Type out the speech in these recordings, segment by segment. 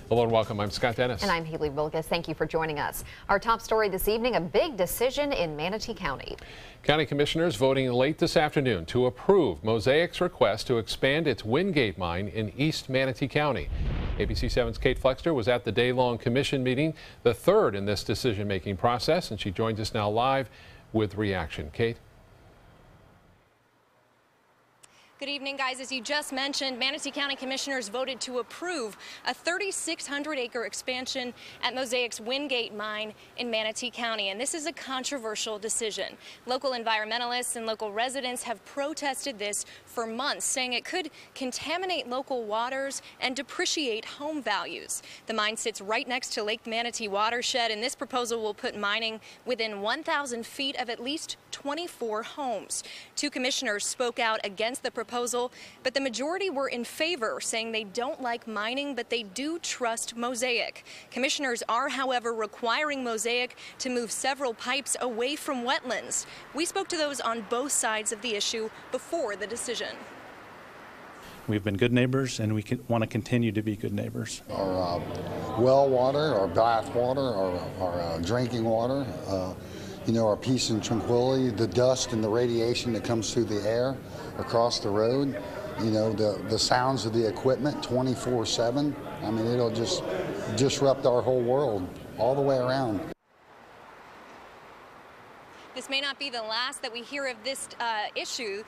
Hello and welcome. I'm Scott Dennis. And I'm Haley Wilgus. Thank you for joining us. Our top story this evening, a big decision in Manatee County. County commissioners voting late this afternoon to approve Mosaic's request to expand its Wingate mine in East Manatee County. ABC 7's Kate Flexter was at the day-long commission meeting, the third in this decision-making process, and she joins us now live with reaction. Kate? Good evening, guys. As you just mentioned, Manatee County commissioners voted to approve a 3,600-acre expansion at Mosaic's Wingate mine in Manatee County, and this is a controversial decision. Local environmentalists and local residents have protested this for months, saying it could contaminate local waters and depreciate home values. The mine sits right next to Lake Manatee watershed, and this proposal will put mining within 1,000 feet of at least 24 homes. Two commissioners spoke out against the proposal, but the majority were in favor, saying they don't like mining, but they do trust Mosaic. Commissioners are, however, requiring Mosaic to move several pipes away from wetlands. We spoke to those on both sides of the issue before the decision. We've been good neighbors, and we want to continue to be good neighbors. Our well water, our bath water, our drinking water, our peace and tranquility, the dust and the radiation that comes through the air across the road, the sounds of the equipment 24/7. I mean, it'll just disrupt our whole world all the way around. This may not be the last that we hear of this issue.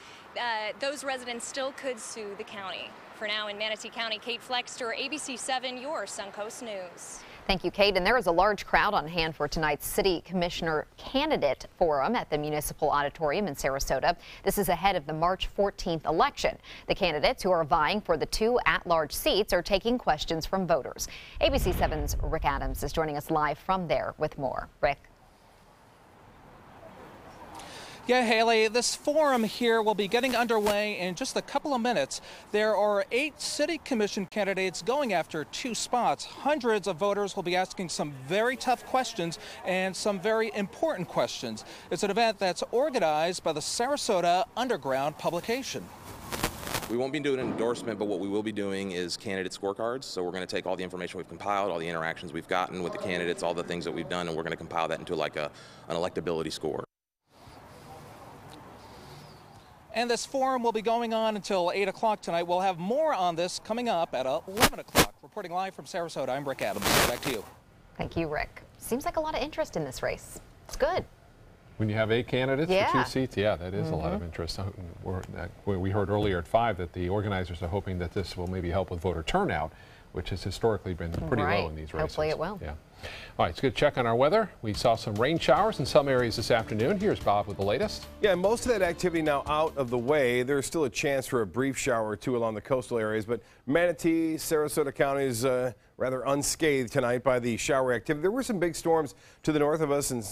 Those residents still could sue the county. For now, in Manatee County, Kate Flexter, ABC 7, your Suncoast News. Thank you, Kate. And there is a large crowd on hand for tonight's City Commissioner Candidate Forum at the Municipal Auditorium in Sarasota. This is ahead of the March 14th election. The candidates who are vying for the two at-large seats are taking questions from voters. ABC 7's Rick Adams is joining us live from there with more. Rick. Yeah, Haley, this forum here will be getting underway in just a couple of minutes. There are 8 city commission candidates going after 2 spots. Hundreds of voters will be asking some very tough questions and some very important questions. It's an event that's organized by the Sarasota Underground publication. We won't be doing an endorsement, but what we will be doing is candidate scorecards. So we're going to take all the information we've compiled, all the interactions we've gotten with the candidates, all the things that we've done, and we're going to compile that into like an electability score. And this forum will be going on until 8 o'clock tonight. We'll have more on this coming up at 11 o'clock. Reporting live from Sarasota, I'm Rick Adams. Back to you. Thank you, Rick. Seems like a lot of interest in this race. It's good. When you have 8 candidates for 2 seats, yeah, that is a lot of interest. We heard earlier at 5 that the organizers are hoping that this will maybe help with voter turnout, which has historically been pretty low in these races. Hopefully it will. Yeah. All right, it's a good check on our weather. We saw some rain showers in some areas this afternoon. Here's Bob with the latest. Yeah, most of that activity now out of the way. There's still a chance for a brief shower or two along the coastal areas, but Manatee, Sarasota counties rather unscathed tonight by the shower activity. There were some big storms to the north of us, and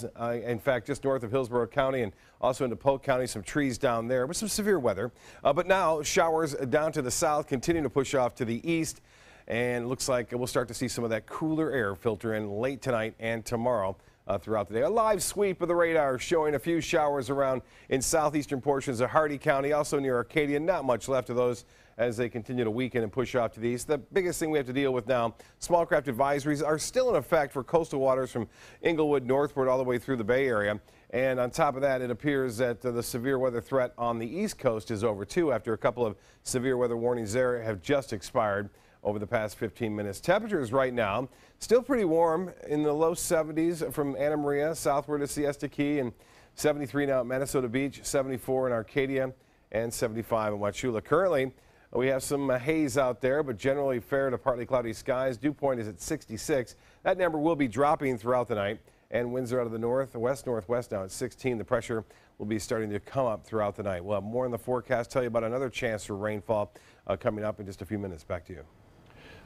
in fact, just north of Hillsborough County and also into Polk County, some trees down there, with some severe weather. But now showers down to the south, continuing to push off to the east. And it looks like we'll start to see some of that cooler air filter in late tonight and tomorrow throughout the day. A live sweep of the radar showing a few showers around in southeastern portions of Hardy County, also near Arcadia. Not much left of those as they continue to weaken and push off to the east. The biggest thing we have to deal with now, small craft advisories are still in effect for coastal waters from Inglewood northward all the way through the Bay Area. And on top of that, it appears that the severe weather threat on the east coast is over too, after a couple of severe weather warnings there have just expired over the past 15 minutes. Temperatures right now still pretty warm in the low 70s from Anna Maria southward to Siesta Key, and 73 now at Minnesota Beach, 74 in Arcadia, and 75 in Wauchula. Currently, we have some haze out there, but generally fair to partly cloudy skies. Dew point is at 66. That number will be dropping throughout the night, and winds are out of the northwest now at 16. The pressure will be starting to come up throughout the night. We'll have more in the forecast. Tell you about another chance for rainfall coming up in just a few minutes. Back to you.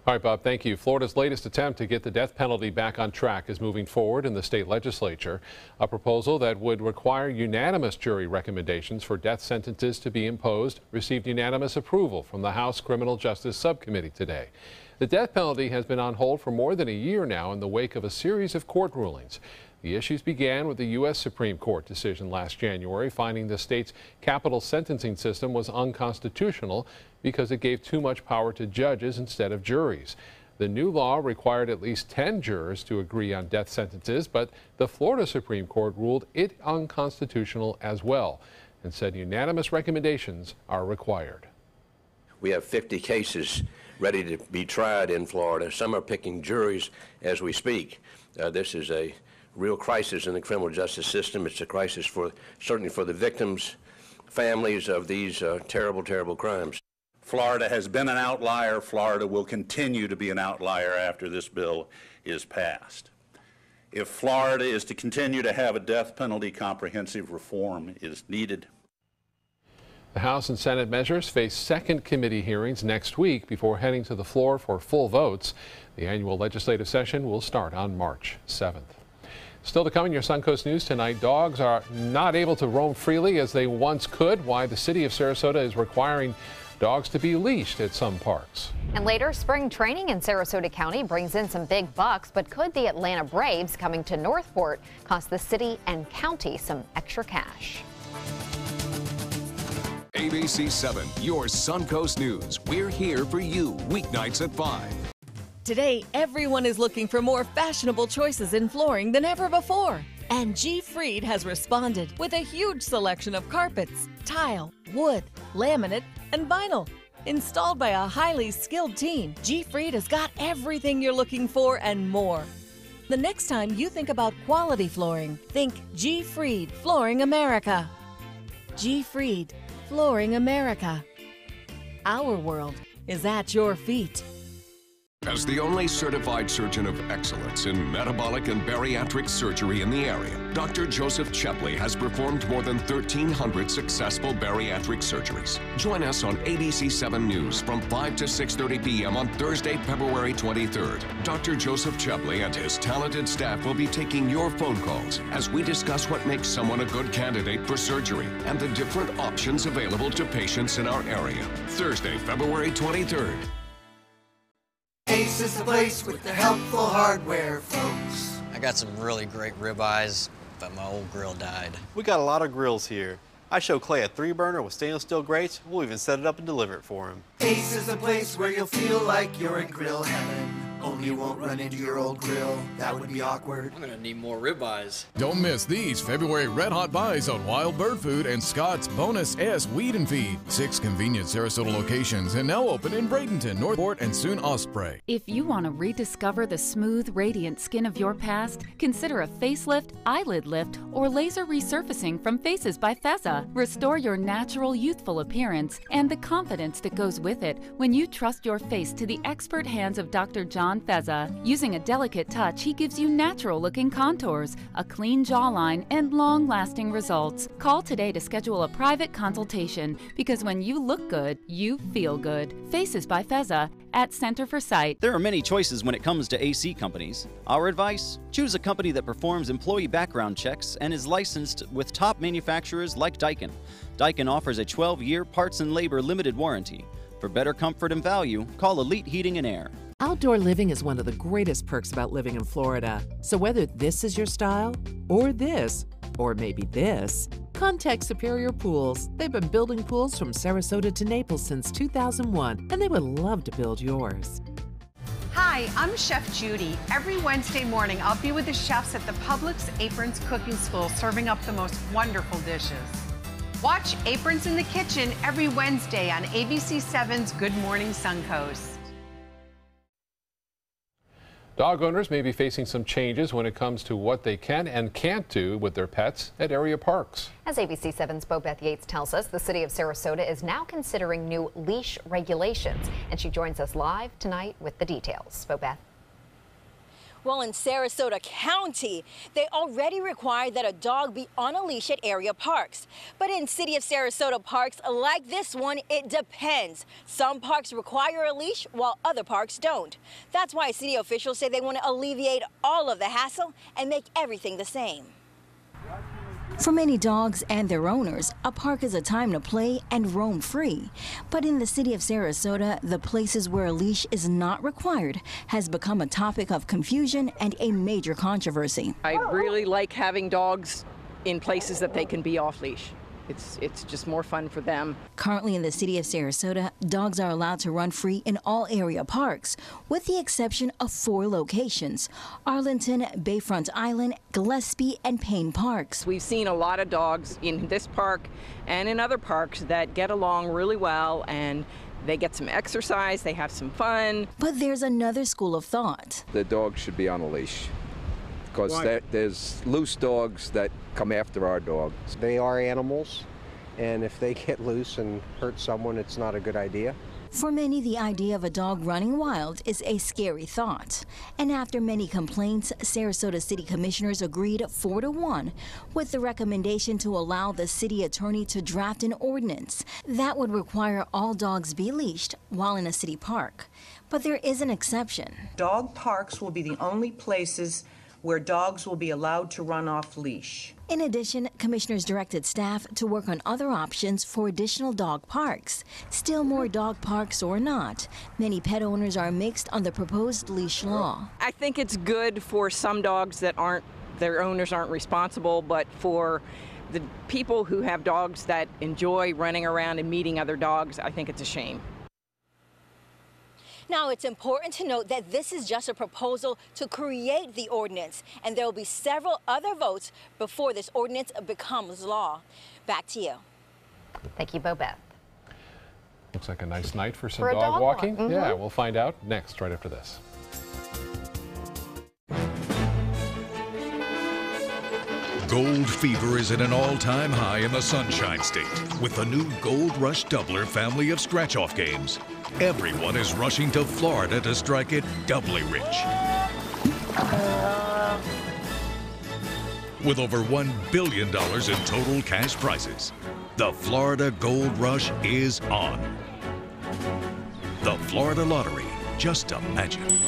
All right, Bob, thank you. Florida's latest attempt to get the death penalty back on track is moving forward in the state legislature. A proposal that would require unanimous jury recommendations for death sentences to be imposed received unanimous approval from the House Criminal Justice Subcommittee today. The death penalty has been on hold for more than a year now in the wake of a series of court rulings. The issues began with the U.S. Supreme Court decision last January, finding the state's capital sentencing system was unconstitutional because it gave too much power to judges instead of juries. The new law required at least 10 jurors to agree on death sentences, but the Florida Supreme Court ruled it unconstitutional as well and said unanimous recommendations are required. We have 50 cases ready to be tried in Florida. Some are picking juries as we speak. This is a real crisis in the criminal justice system. It's a crisis certainly for the victims, families of these terrible, terrible crimes. Florida has been an outlier. Florida will continue to be an outlier after this bill is passed. If Florida is to continue to have a death penalty, comprehensive reform is needed. The House and Senate measures face second committee hearings next week before heading to the floor for full votes. The annual legislative session will start on March 7th. Still to come in your Suncoast News tonight, dogs are not able to roam freely as they once could. Why the city of Sarasota is requiring dogs to be leashed at some parks. And later, spring training in Sarasota County brings in some big bucks, but could the Atlanta Braves coming to Northport cost the city and county some extra cash? ABC 7, your Suncoast News. We're here for you weeknights at 5. Today, everyone is looking for more fashionable choices in flooring than ever before. And G. Fried has responded with a huge selection of carpets, tile, wood, laminate, and vinyl. Installed by a highly skilled team, G. Fried has got everything you're looking for and more. The next time you think about quality flooring, think G. Fried Flooring America. G. Fried Flooring America. Our world is at your feet. As the only certified surgeon of excellence in metabolic and bariatric surgery in the area, Dr. Joseph Chepley has performed more than 1,300 successful bariatric surgeries. Join us on ABC 7 News from 5 to 6:30 p.m. on Thursday, February 23rd. Dr. Joseph Chepley and his talented staff will be taking your phone calls as we discuss what makes someone a good candidate for surgery and the different options available to patients in our area. Thursday, February 23rd. Ace is the place with the helpful hardware, folks. I got some really great ribeyes, but my old grill died. We got a lot of grills here. I show Clay a 3-burner with stainless steel grates. We'll even set it up and deliver it for him. Ace is the place where you'll feel like you're in grill heaven. Only you won't run into your old grill. That would be awkward. I'm gonna need more ribeyes. Don't miss these February Red Hot buys on Wild Bird Food and Scott's Bonus S Weed and Feed. 6 convenient Sarasota locations and now open in Bradenton, Northport, and soon Osprey. If you want to rediscover the smooth, radiant skin of your past, consider a facelift, eyelid lift, or laser resurfacing from Faces by Fezza. Restore your natural, youthful appearance and the confidence that goes with it when you trust your face to the expert hands of Dr. John Fezza. Using a delicate touch, he gives you natural-looking contours, a clean jawline, and long-lasting results. Call today to schedule a private consultation because when you look good, you feel good. Faces by Fezza at Center for Sight. There are many choices when it comes to AC companies. Our advice? Choose a company that performs employee background checks and is licensed with top manufacturers like Daikin. Daikin offers a 12-year parts and labor limited warranty. For better comfort and value, call Elite Heating and Air. Outdoor living is one of the greatest perks about living in Florida. So whether this is your style, or this, or maybe this, contact Superior Pools. They've been building pools from Sarasota to Naples since 2001, and they would love to build yours. Hi, I'm Chef Judy. Every Wednesday morning, I'll be with the chefs at the Publix Aprons Cooking School serving up the most wonderful dishes. Watch Aprons in the Kitchen every Wednesday on ABC 7's Good Morning Suncoast. Dog owners may be facing some changes when it comes to what they can and can't do with their pets at area parks. As ABC 7's Bobeth Yates tells us, the city of Sarasota is now considering new leash regulations, and she joins us live tonight with the details. Bobeth. Well, in Sarasota County, they already require that a dog be on a leash at area parks. But in City of Sarasota parks like this one, it depends. Some parks require a leash while other parks don't. That's why city officials say they want to alleviate all of the hassle and make everything the same. For many dogs and their owners, a park is a time to play and roam free. But in the city of Sarasota, the places where a leash is not required has become a topic of confusion and a major controversy. I really like having dogs in places that they can be off leash. it's just more fun for them. Currently in the city of Sarasota, dogs are allowed to run free in all area parks, with the exception of 4 locations: Arlington, Bayfront Island, Gillespie, and Payne Parks. We've seen a lot of dogs in this park and in other parks that get along really well, and they get some exercise, they have some fun. But there's another school of thought. The dogs should be on a leash, because there's loose dogs that come after our dogs. They are animals, and if they get loose and hurt someone, it's not a good idea. For many, the idea of a dog running wild is a scary thought. And after many complaints, Sarasota City Commissioners agreed 4-1 with the recommendation to allow the city attorney to draft an ordinance that would require all dogs be leashed while in a city park. But there is an exception. Dog parks will be the only places where dogs will be allowed to run off leash. In addition, commissioners directed staff to work on other options for additional dog parks. Still more dog parks or not, many pet owners are mixed on the proposed leash law. I think it's good for some dogs that their owners aren't responsible, but for the people who have dogs that enjoy running around and meeting other dogs, I think it's a shame. Now, it's important to note that this is just a proposal to create the ordinance, and there will be several other votes before this ordinance becomes law. Back to you. Thank you, Bobeth. Looks like a nice night for some For a dog walking. walk. Yeah, we'll find out next, right after this. Gold fever is at an all-time high in the Sunshine State with the new Gold Rush Doubler family of scratch-off games. Everyone is rushing to Florida to strike it doubly rich. With over $1 billion in total cash prizes, the Florida Gold Rush is on. The Florida Lottery, just imagine.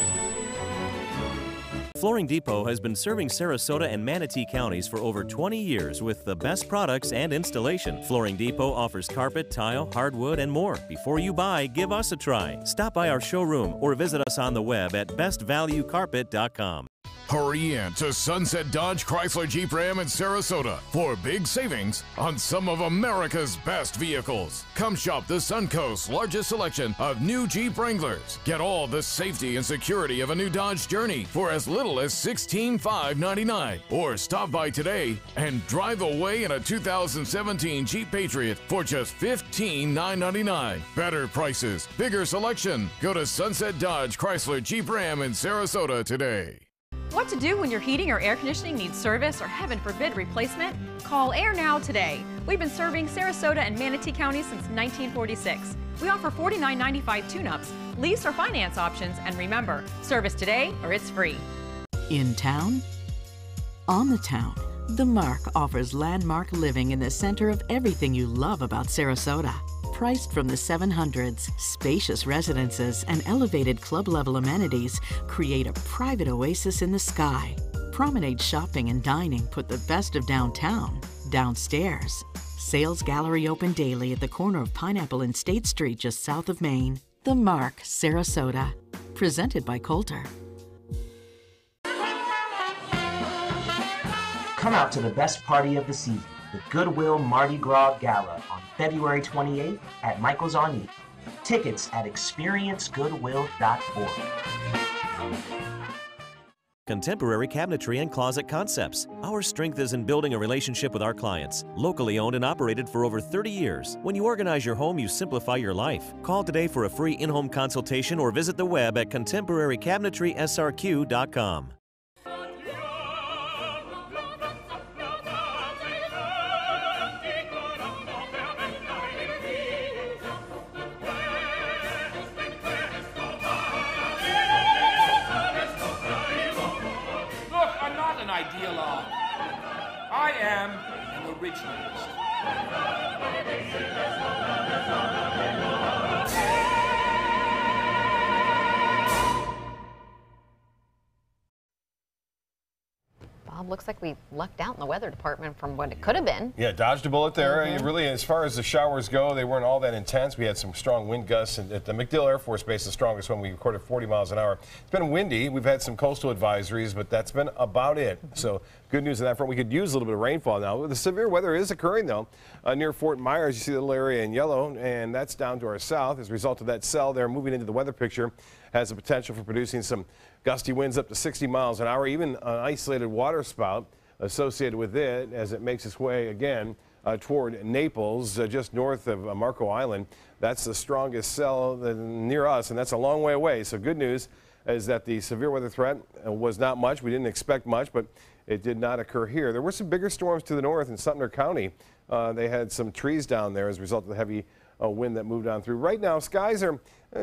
Flooring Depot has been serving Sarasota and Manatee counties for over 20 years with the best products and installation. Flooring Depot offers carpet, tile, hardwood, and more. Before you buy, give us a try. Stop by our showroom or visit us on the web at bestvaluecarpet.com. Hurry in to Sunset Dodge Chrysler Jeep Ram in Sarasota for big savings on some of America's best vehicles. Come shop the Suncoast's largest selection of new Jeep Wranglers. Get all the safety and security of a new Dodge Journey for as little as $16,599. Or stop by today and drive away in a 2017 Jeep Patriot for just $15,999. Better prices, bigger selection. Go to Sunset Dodge Chrysler Jeep Ram in Sarasota today. What to do when your heating or air conditioning needs service or, heaven forbid, replacement? Call Air Now today. We've been serving Sarasota and Manatee counties since 1946. We offer $49.95 tune-ups, lease or finance options, and remember, service today or it's free. In town? On the town, The Mark offers landmark living in the center of everything you love about Sarasota. Priced from the 700s, spacious residences and elevated club-level amenities create a private oasis in the sky. Promenade shopping and dining put the best of downtown downstairs. Sales gallery open daily at the corner of Pineapple and State Street just south of Maine. The Mark, Sarasota. Presented by Coulter. Come out to the best party of the season, the Goodwill Mardi Gras Gala on February 28th at Michael's on E. Tickets at experiencegoodwill.org. Contemporary Cabinetry and Closet Concepts. Our strength is in building a relationship with our clients. Locally owned and operated for over 30 years. When you organize your home, you simplify your life. Call today for a free in-home consultation or visit the web at contemporarycabinetry.srq.com. I am an originalist. Bob, looks like we lucked out in the weather department from what it could have been. Yeah, dodged a bullet there. Really, as far as the showers go, they weren't all that intense. We had some strong wind gusts at the MacDill Air Force Base, the strongest one. We recorded 40 miles an hour. It's been windy. We've had some coastal advisories, but that's been about it. So good news on that front. We could use a little bit of rainfall now. The severe weather is occurring, though. Near Fort Myers, you see the little area in yellow, and that's down to our south. As a result of that cell there moving into the weather picture, has the potential for producing some gusty winds up to 60 miles an hour, even an isolated water spout associated with it as it makes its way again toward Naples, just north of Marco Island. That's the strongest cell near us, and that's a long way away. So good news is that the severe weather threat was not much. We didn't expect much, but it did not occur here. There were some bigger storms to the north in Sumter County. They had some trees down there as a result of the heavy wind that moved on through. Right now, skies are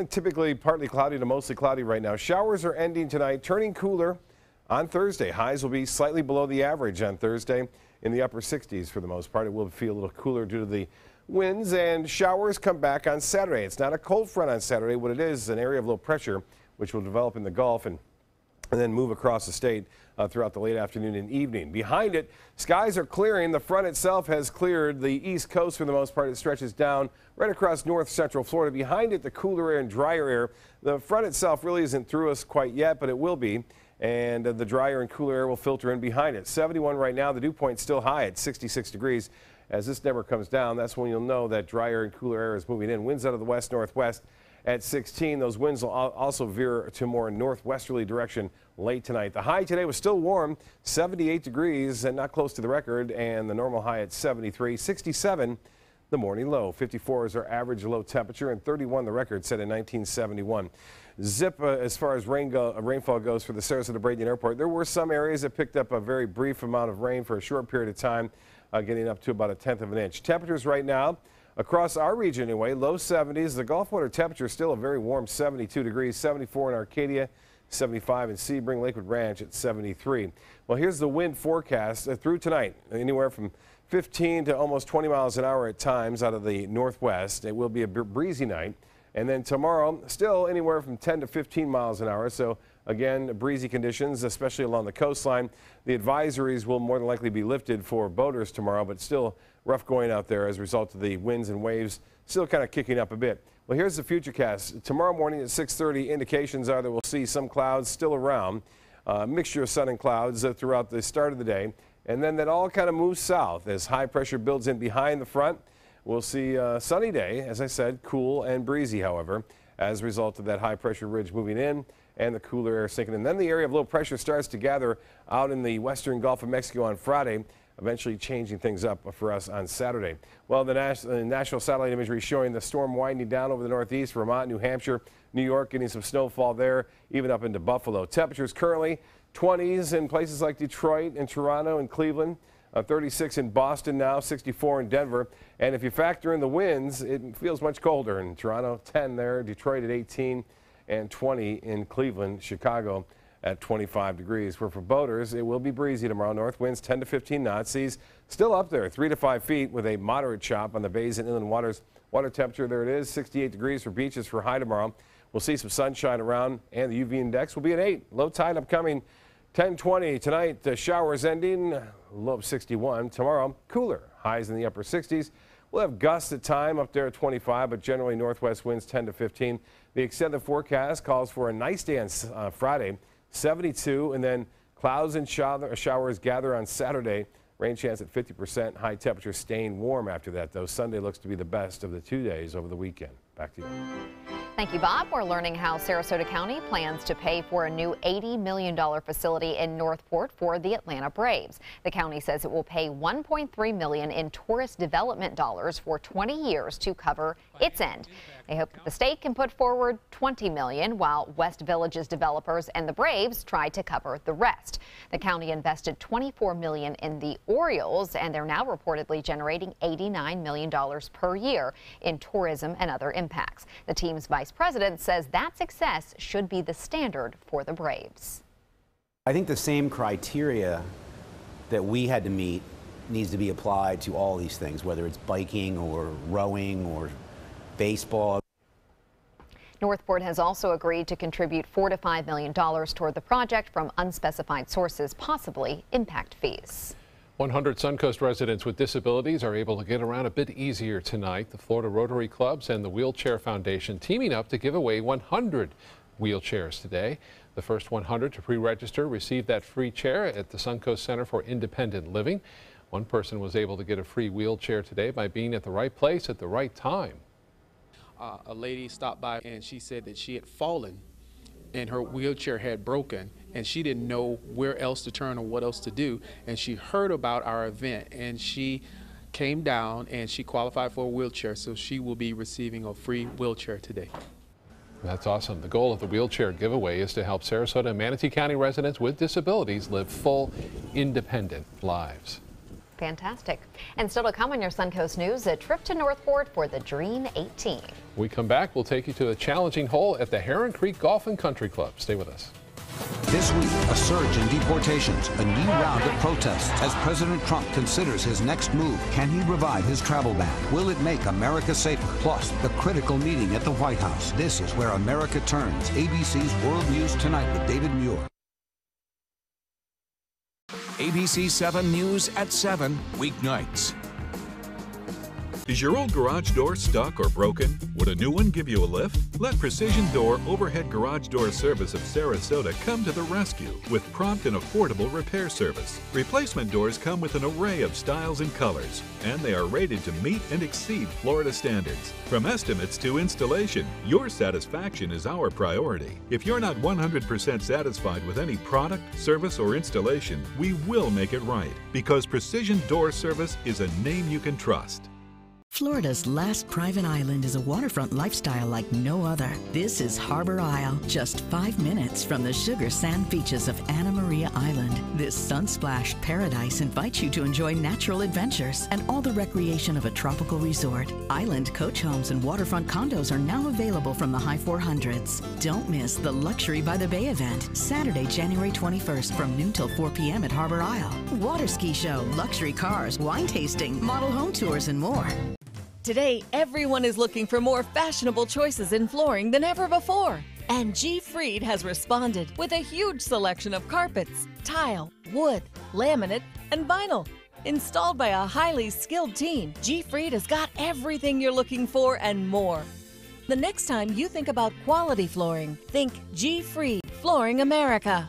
typically partly cloudy to mostly cloudy right now. Showers are ending tonight, turning cooler on Thursday. Highs will be slightly below the average on Thursday, in the upper 60s for the most part. It will feel a little cooler due to the winds, and showers come back on Saturday. It's not a cold front on Saturday. What it is an area of low pressure which will develop in the Gulf and then move across the state throughout the late afternoon and evening. Behind it, skies are clearing. The front itself has cleared the east coast for the most part. It stretches down right across north central Florida. Behind it, the cooler air and drier air. The front itself really isn't through us quite yet, but it will be. And the drier and cooler air will filter in behind it. 71 right now. The dew point's still high at 66 degrees. As this never comes down, that's when you'll know that drier and cooler air is moving in. Winds out of the west-northwest at 16. Those winds will also veer to more northwesterly direction late tonight. The high today was still warm, 78 degrees and not close to the record, and the normal high at 73. 67 the morning low. 54 is our average low temperature, and 31 the record set in 1971. Zip as far as rainfall goes for the Sarasota-Bradenton Airport. There were some areas that picked up a very brief amount of rain for a short period of time, getting up to about 1/10 of an inch. Temperatures right now across our region anyway, low 70s. The Gulf water temperature is still a very warm 72 degrees, 74 in Arcadia, 75 in Sebring, Lakewood Ranch at 73. Well, here's the wind forecast through tonight, anywhere from 15 to almost 20 miles an hour at times out of the northwest. It will be a breezy night. And then tomorrow, still anywhere from 10 to 15 miles an hour. So again, breezy conditions, especially along the coastline. The advisories will more than likely be lifted for boaters tomorrow, but still rough going out there as a result of the winds and waves still kind of kicking up a bit. Well, here's the futurecast. Tomorrow morning at 6:30, indications are that we'll see some clouds still around, mixture of sun and clouds throughout the start of the day. And then that all kind of moves south as high pressure builds in behind the front. We'll see a sunny day, as I said, cool and breezy, however, as a result of that high pressure ridge moving in and the cooler air sinking. And then the area of low pressure starts to gather out in the western Gulf of Mexico on Friday, eventually changing things up for us on Saturday. Well, the national satellite imagery showing the storm winding down over the northeast, Vermont, New Hampshire, New York, getting some snowfall there, even up into Buffalo. Temperatures currently 20s in places like Detroit and Toronto and Cleveland. 36 in Boston now, 64 in Denver. And if you factor in the winds, it feels much colder in Toronto, 10 there, Detroit at 18, and 20 in Cleveland, Chicago at 25 degrees. Where for boaters, it will be breezy tomorrow. North winds 10 to 15 knots. Seas still up there, 3 to 5 feet with a moderate chop on the bays and inland waters. Water temperature, there it is, 68 degrees for beaches for high tomorrow. We'll see some sunshine around, and the UV index will be at 8. Low tide upcoming 10:20 tonight. The showers ending, low of 61. Tomorrow, cooler, highs in the upper 60s. We'll have gusts at time up there at 25, but generally northwest winds 10 to 15. The extended forecast calls for a nice day on Friday, 72, and then clouds and showers gather on Saturday. Rain chance at 50%. High temperature staying warm after that, though. Sunday looks to be the best of the 2 days over the weekend. Back to you. Thank you, Bob. We're learning how Sarasota County plans to pay for a new $80 million facility in Northport for the Atlanta Braves. The county says it will pay $1.3 million in tourist development dollars for 20 years to cover its end. They hope that the state can put forward $20 million while West Village's developers and the Braves try to cover the rest. The county invested $24 million in the Orioles, and they're now reportedly generating $89 million per year in tourism and other impacts. The team's vice president says that success should be the standard for the Braves. I think the same criteria that we had to meet needs to be applied to all these things, whether it's biking or rowing or baseball. Northport has also agreed to contribute $4 to $5 million toward the project from unspecified sources, possibly impact fees. 100 Suncoast residents with disabilities are able to get around a bit easier tonight. The Florida Rotary Clubs and the Wheelchair Foundation teaming up to give away 100 wheelchairs today. The first 100 to pre-register received that free chair at the Suncoast Center for Independent Living. One person was able to get a free wheelchair today by being at the right place at the right time. A lady stopped by and she said that she had fallen and her wheelchair had broken and she didn't know where else to turn or what else to do, and she heard about our event and she came down and she qualified for a wheelchair, so she will be receiving a free wheelchair today. That's awesome. The goal of the wheelchair giveaway is to help Sarasota and Manatee County residents with disabilities live full, independent lives. Fantastic. And still to come on your Suncoast News, a trip to Northport for the Dream 18. When we come back, we'll take you to a challenging hole at the Heron Creek Golf and Country Club. Stay with us. This week, a surge in deportations, a new round of protests as President Trump considers his next move. Can he revive his travel ban? Will it make America safer? Plus, the critical meeting at the White House. This is where America turns. ABC's World News Tonight with David Muir. ABC 7 News at 7 weeknights. Is your old garage door stuck or broken? Would a new one give you a lift? Let Precision Door Overhead Garage Door Service of Sarasota come to the rescue with prompt and affordable repair service. Replacement doors come with an array of styles and colors, and they are rated to meet and exceed Florida standards. From estimates to installation, your satisfaction is our priority. If you're not 100% satisfied with any product, service, or installation, we will make it right, because Precision Door Service is a name you can trust. Florida's last private island is a waterfront lifestyle like no other. This is Harbor Isle, just 5 minutes from the sugar sand beaches of Anna Maria Island. This sun-splashed paradise invites you to enjoy natural adventures and all the recreation of a tropical resort. Island coach homes and waterfront condos are now available from the high 400s. Don't miss the Luxury by the Bay event, Saturday, January 21st from noon till 4 p.m. at Harbor Isle. Water ski show, luxury cars, wine tasting, model home tours, and more. Today, everyone is looking for more fashionable choices in flooring than ever before. And G. Fried has responded with a huge selection of carpets, tile, wood, laminate, and vinyl. Installed by a highly skilled team, G. Fried has got everything you're looking for and more. The next time you think about quality flooring, think G. Fried Flooring America.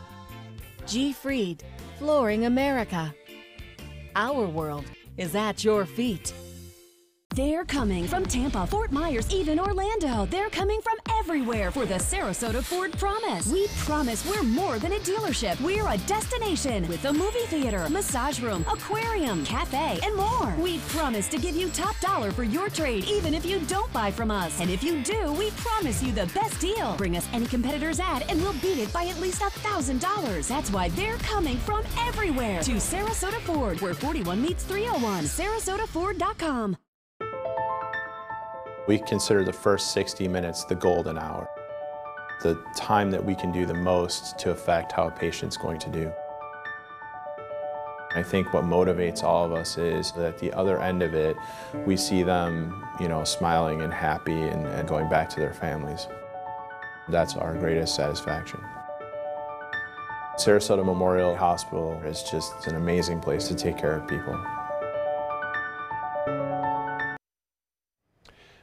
G. Fried Flooring America. Our world is at your feet. They're coming from Tampa, Fort Myers, even Orlando. They're coming from everywhere for the Sarasota Ford Promise. We promise we're more than a dealership. We're a destination with a movie theater, massage room, aquarium, cafe, and more. We promise to give you top dollar for your trade, even if you don't buy from us. And if you do, we promise you the best deal. Bring us any competitor's ad and we'll beat it by at least $1,000. That's why they're coming from everywhere to Sarasota Ford, where 41 meets 301. SarasotaFord.com. We consider the first 60 minutes the golden hour, the time that we can do the most to affect how a patient's going to do. I think what motivates all of us is that at the other end of it, we see them, smiling and happy and going back to their families. That's our greatest satisfaction. Sarasota Memorial Hospital is just an amazing place to take care of people.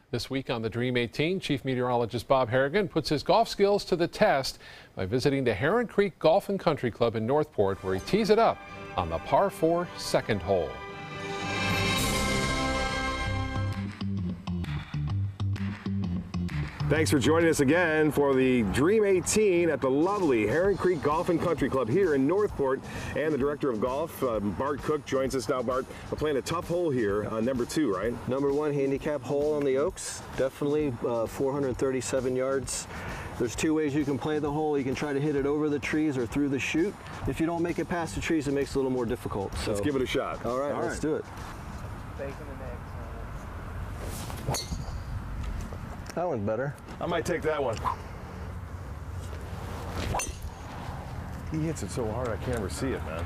This week on the Dream 18, Chief Meteorologist Bob Harrigan puts his golf skills to the test by visiting the Heron Creek Golf and Country Club in Northport, where he tees it up on the par 4 second hole. Thanks for joining us again for the Dream 18 at the lovely Heron Creek Golf and Country Club here in Northport. And the director of golf, Bart Cook, joins us now. Bart, we're playing a tough hole here, number 2, right? Number 1 handicap hole on the Oaks. Definitely 437 yards. There's 2 ways you can play the hole. You can try to hit it over the trees or through the chute. If you don't make it past the trees, it makes it a little more difficult. So let's give it a shot. All right, let's do it. That one's better. I might take that one. He hits it so hard I can't ever see it, man.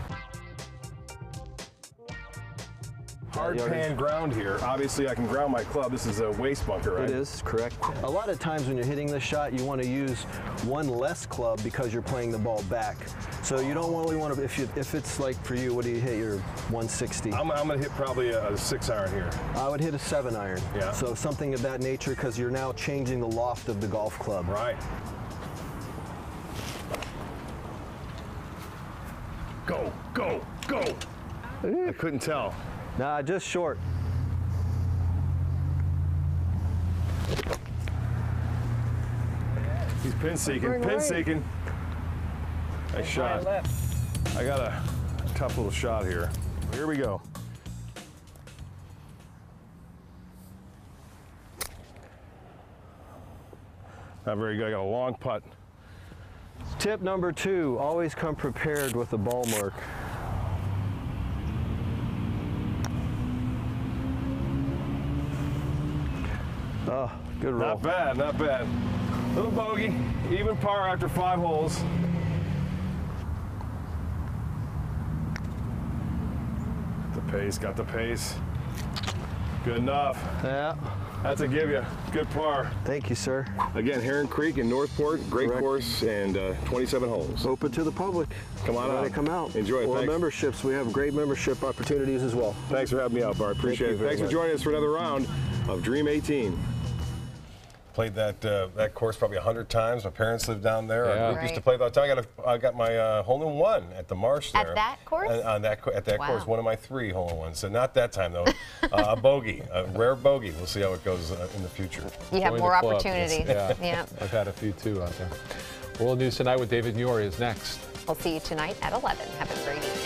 hard pan ground here. Obviously, I can ground my club. This is a waste bunker, right? It is, correct. A lot of times when you're hitting this shot, you want to use one less club because you're playing the ball back. So you don't really want to, if it's like for you, what do you hit, your 160? I'm going to hit probably a 6-iron here. I would hit a 7-iron. Yeah. So something of that nature, because you're now changing the loft of the golf club. Right. Go, go, go. I couldn't tell. Nah, just short. He's pin seeking, pin seeking. Nice shot. I got a tough little shot here. Here we go. Not very good. I got a long putt. Tip number 2, always come prepared with a ball mark. Oh, good roll. Not bad, not bad. Little bogey, even par after 5 holes. The pace, got the pace. Good enough. Yeah. That's a give you. Good par. Thank you, sir. Again, Heron Creek in Northport, great course, and 27 holes. Open to the public. Come on out. Come out. Enjoy it. Or Thanks. Memberships. We have great membership opportunities as well. Thanks for having me out, Bart. Appreciate it. Thanks for joining us for another round of Dream 18. Played that course probably 100 times. My parents lived down there. Yeah. Our group used to play that time. I got my hole-in-one at the Marsh there. At that course? At that Wow. course, one of my 3 hole-in-ones. So not that time though. A bogey, a rare bogey. We'll see how it goes in the future. You have Join more the club. opportunities. Yeah. I've had a few too out there. World News Tonight with David Muir is next. I'll see you tonight at 11. Have a great evening.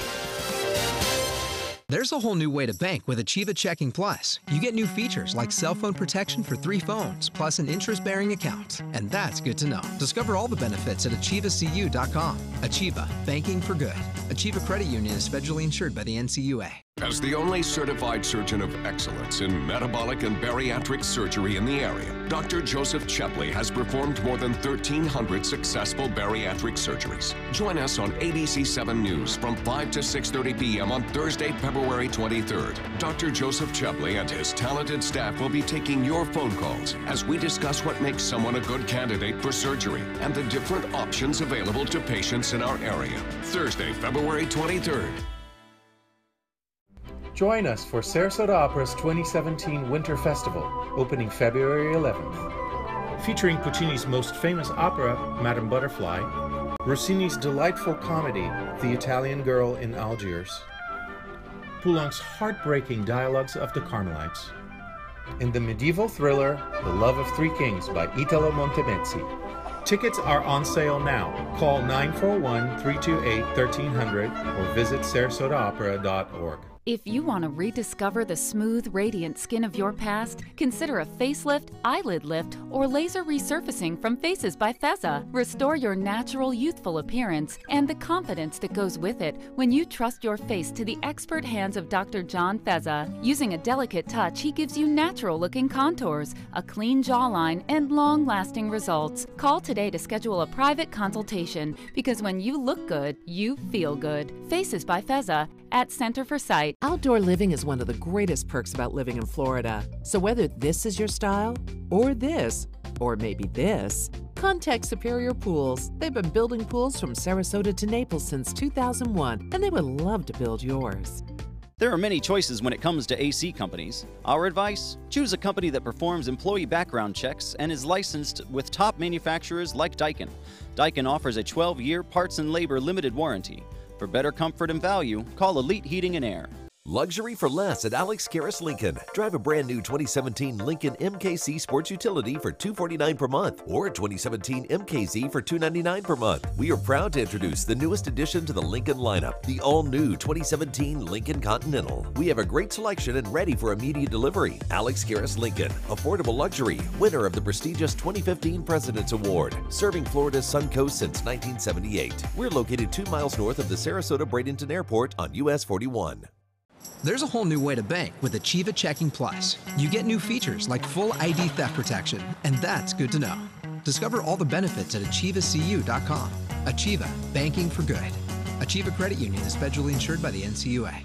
There's a whole new way to bank with Achieva Checking Plus. You get new features like cell phone protection for 3 phones, plus an interest-bearing account. And that's good to know. Discover all the benefits at achievacu.com. Achieva, banking for good. Achieva Credit Union is federally insured by the NCUA. As the only certified surgeon of excellence in metabolic and bariatric surgery in the area, Dr. Joseph Chepley has performed more than 1,300 successful bariatric surgeries. Join us on ABC 7 News from 5 to 6:30 p.m. on Thursday, February 23rd. Dr. Joseph Chepley and his talented staff will be taking your phone calls as we discuss what makes someone a good candidate for surgery and the different options available to patients in our area. Thursday, February 23rd. Join us for Sarasota Opera's 2017 Winter Festival, opening February 11th. Featuring Puccini's most famous opera, Madame Butterfly, Rossini's delightful comedy, The Italian Girl in Algiers, Poulenc's heartbreaking Dialogues of the Carmelites, and the medieval thriller, The Love of Three Kings by Italo Montemezzi. Tickets are on sale now. Call 941-328-1300 or visit sarasotaopera.org. If you want to rediscover the smooth, radiant skin of your past, consider a facelift, eyelid lift, or laser resurfacing from Faces by Feza. Restore your natural, youthful appearance and the confidence that goes with it when you trust your face to the expert hands of Dr. John Feza. Using a delicate touch, he gives you natural-looking contours, a clean jawline, and long-lasting results. Call today to schedule a private consultation, because when you look good, you feel good. Faces by Feza at Center for Sight. Outdoor living is one of the greatest perks about living in Florida. So whether this is your style, or this, or maybe this, contact Superior Pools. They've been building pools from Sarasota to Naples since 2001, and they would love to build yours. There are many choices when it comes to AC companies. Our advice? Choose a company that performs employee background checks and is licensed with top manufacturers like Daikin. Daikin offers a 12-year parts and labor limited warranty. For better comfort and value, call Elite Heating and Air. Luxury for less at Alex Karras Lincoln. Drive a brand new 2017 Lincoln MKZ Sports Utility for $249 per month or 2017 MKZ for $299 per month. We are proud to introduce the newest addition to the Lincoln lineup, the all-new 2017 Lincoln Continental. We have a great selection and ready for immediate delivery. Alex Karras Lincoln, affordable luxury, winner of the prestigious 2015 President's Award, serving Florida's Suncoast since 1978. We're located 2 miles north of the Sarasota-Bradenton Airport on US 41. There's a whole new way to bank with Achieva Checking Plus. You get new features like full ID theft protection, and that's good to know. Discover all the benefits at achievacu.com. Achieva, banking for good. Achieva Credit Union is federally insured by the NCUA.